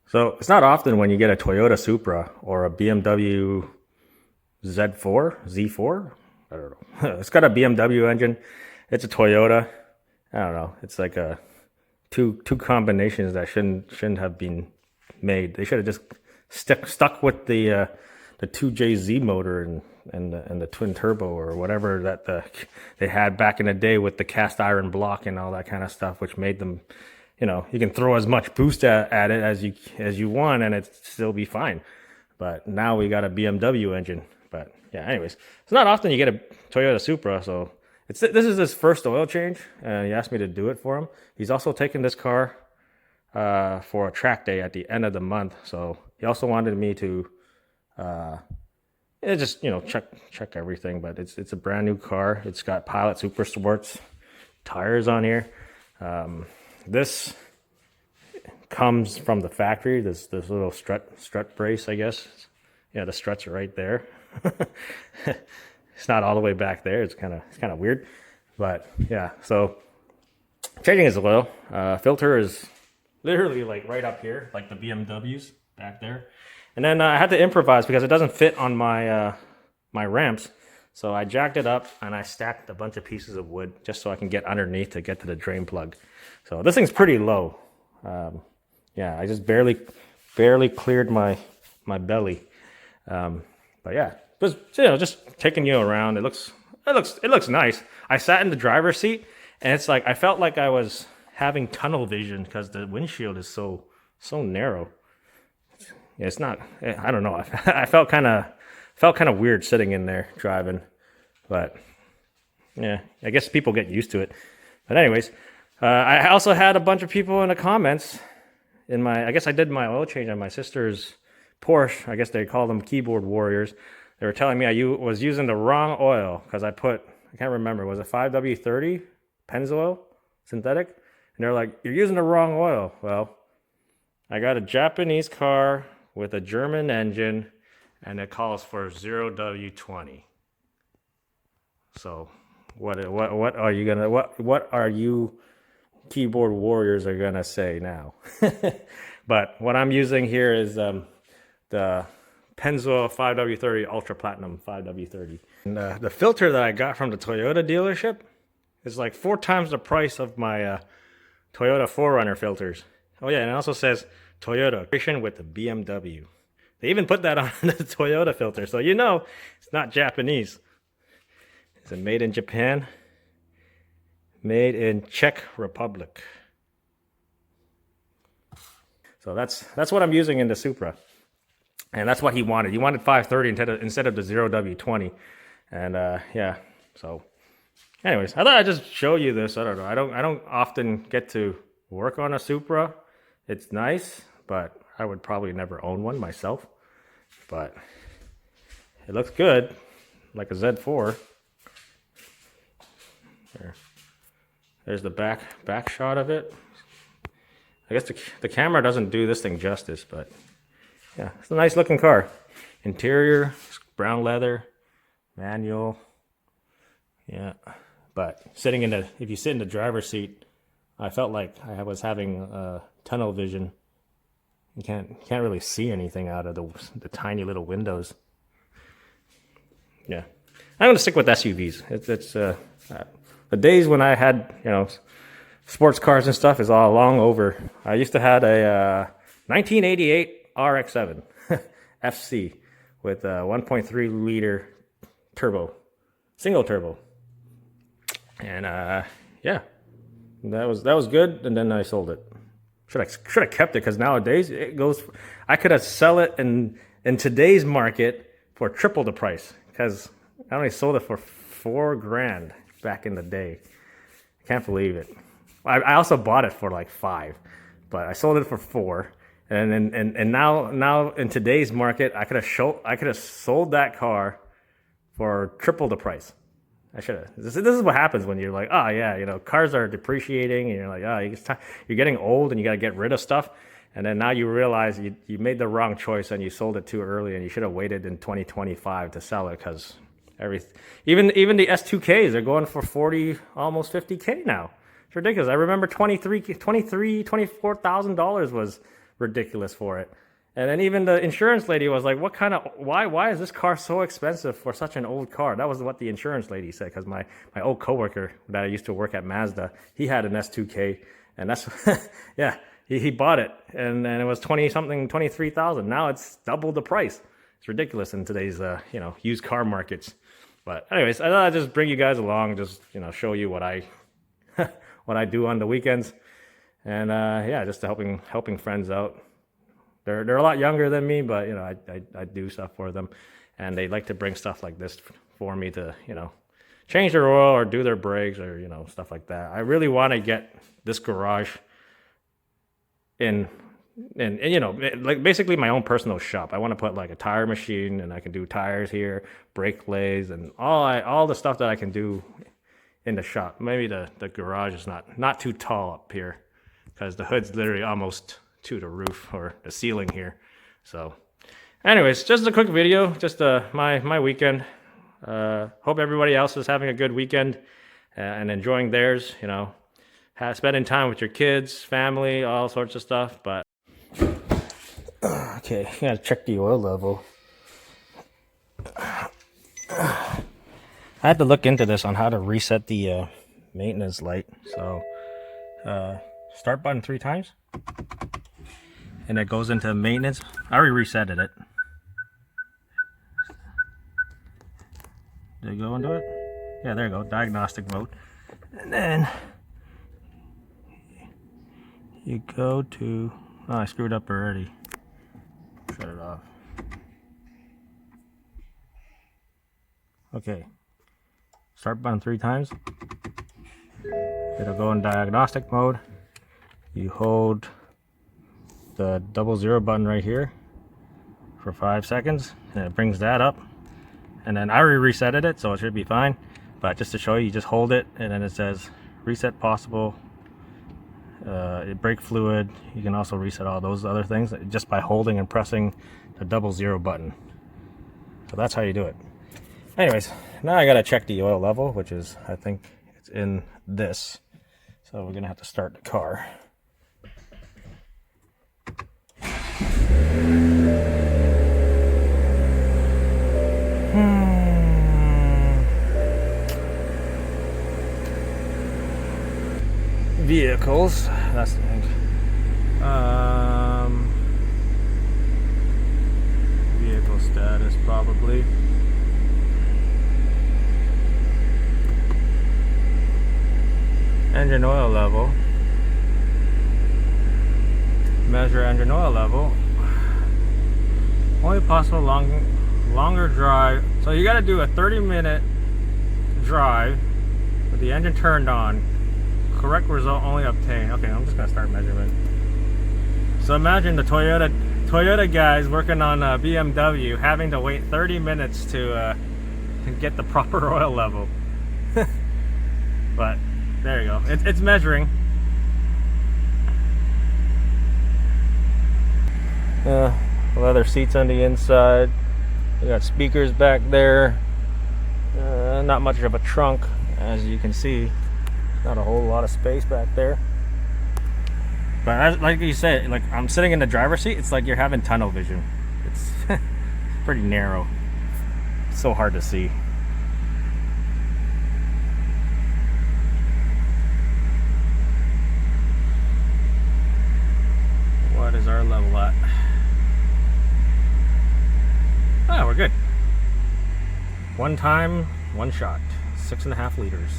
So it's not often when you get a Toyota Supra or a BMW Z4, Z4. I don't know. It's got a BMW engine. It's a Toyota. I don't know. It's like a two combinations that shouldn't have been made. They should have just stuck with the 2JZ motor and the twin turbo or whatever that they had back in the day with the cast iron block and all that kind of stuff, which made them, you can throw as much boost at it as you want and it still be fine. But now we got a BMW engine. But yeah, anyways, it's not often you get a Toyota Supra, so this is his first oil change. He asked me to do it for him. He's also taking this car for a track day at the end of the month. So he also wanted me to just check everything. But it's a brand new car. It's got Pilot Super Sports tires on here. This comes from the factory. This little strut brace, I guess. Yeah, the struts are right there. It's not all the way back there. It's kind of weird, but yeah. So changing his oil. Filter is literally like right up here, like the BMWs back there. And then I had to improvise because it doesn't fit on my my ramps. So I jacked it up and I stacked a bunch of pieces of wood just so I can get underneath to get to the drain plug. So this thing's pretty low. Yeah, I just barely cleared my belly. But yeah, but just taking you around. It looks nice. I sat in the driver's seat, and it's like I felt like I was having tunnel vision because the windshield is so narrow. It's not. I don't know. I felt kind of weird sitting in there driving, but yeah, I guess people get used to it. But anyways, I also had a bunch of people in the comments I guess I did my oil change on my sister's Porsche. I guess they call them keyboard warriors. They were telling me I was using the wrong oil because I can't remember, was it 5W30 Pennzoil synthetic? And they're like, you're using the wrong oil. Well, I got a Japanese car with a German engine and it calls for 0W20. So what are you keyboard warriors are gonna say now? But what I'm using here is the Pennzoil 5W30 Ultra Platinum 5W30. And the filter that I got from the Toyota dealership is like 4 times the price of my Toyota 4Runner filters. Oh yeah, and it also says Toyota with the BMW. They even put that on the Toyota filter, so it's not Japanese. Is it made in Japan? Made in Czech Republic. So that's what I'm using in the Supra. And that's what he wanted. He wanted 530 instead of the 0W20. And yeah, so anyways, I thought I'd just show you this. I don't know. I don't often get to work on a Supra. It's nice, but I would probably never own one myself. But it looks good, like a Z4. There's the back shot of it. I guess the camera doesn't do this thing justice, but yeah, it's a nice looking car. Interior, brown leather, manual. Yeah, but if you sit in the driver's seat, I felt like I was having tunnel vision. You can't really see anything out of the tiny little windows. Yeah, I'm gonna stick with SUVs. It's the days when I had sports cars and stuff is all long over. I used to have a 1988 RX-7 FC with a 1.3 liter turbo, single turbo, and yeah, that was good. And then I sold it. Should have kept it because nowadays it goes. I could have sell it in today's market for triple the price because I only sold it for $4,000 back in the day. I can't believe it. I also bought it for like $5,000, but I sold it for $4,000. And now in today's market, I could have sold that car for triple the price. I should have. This is what happens when you're like, oh yeah, cars are depreciating, and you're like, oh, you're getting old, and you got to get rid of stuff. And then now you realize you made the wrong choice, and you sold it too early, and you should have waited in 2025 to sell it because even the S2Ks are going for 40, almost 50K now. It's ridiculous. I remember $24,000 ridiculous for it. And then even the insurance lady was like, why is this car so expensive for such an old car? That was what the insurance lady said, because my old coworker that I used to work at Mazda, he had an S2K, and that's, yeah, he bought it, and it was 23,000. Now it's double the price. It's ridiculous in today's, used car markets. But anyways, I thought I'd just bring you guys along, just, show you what I, what I do on the weekends. And, yeah, just helping friends out. They're a lot younger than me, but I do stuff for them, and they like to bring stuff like this for me to change their oil or do their brakes or stuff like that. I really want to get this garage in like basically my own personal shop. I want to put like a tire machine, and I can do tires here, brake plates, and all the stuff that I can do in the shop. Maybe the garage is not too tall up here, because the hood's literally almost to the roof or the ceiling here. So anyways, just a quick video, just my weekend. Hope everybody else is having a good weekend and enjoying theirs, spending time with your kids, family, all sorts of stuff. But okay, I gotta check the oil level. I had to look into this on how to reset the maintenance light. So start button 3 times, and it goes into maintenance. I already resetted it. Did it go into it? Yeah, there you go, diagnostic mode. And then you go to, oh, I screwed up already. Shut it off. Okay, start button 3 times. It'll go in diagnostic mode. You hold the 00 button right here for 5 seconds, and it brings that up. And then I already resetted it, so it should be fine. But just to show you, you just hold it, and then it says reset possible, brake fluid. You can also reset all those other things just by holding and pressing the 00 button. So that's how you do it. Anyways, now I gotta check the oil level, which is, I think it's in this. So we're gonna have to start the car. Vehicles, that's the thing. Vehicle status, probably. Engine oil level. Measure engine oil level. Only possible longer drive. So you got to do a 30-minute drive with the engine turned on. Correct result only obtained. Okay, I'm just gonna start measurement. So imagine the Toyota guys working on a BMW having to wait 30 minutes to get the proper oil level. But there you go. It's measuring. Leather seats on the inside. We got speakers back there. Not much of a trunk, as you can see. Not a whole lot of space back there. But like you said, like I'm sitting in the driver's seat, it's like you're having tunnel vision. It's pretty narrow. It's so hard to see. What is our level at? Oh, we're good. One time, one shot. 6.5 liters.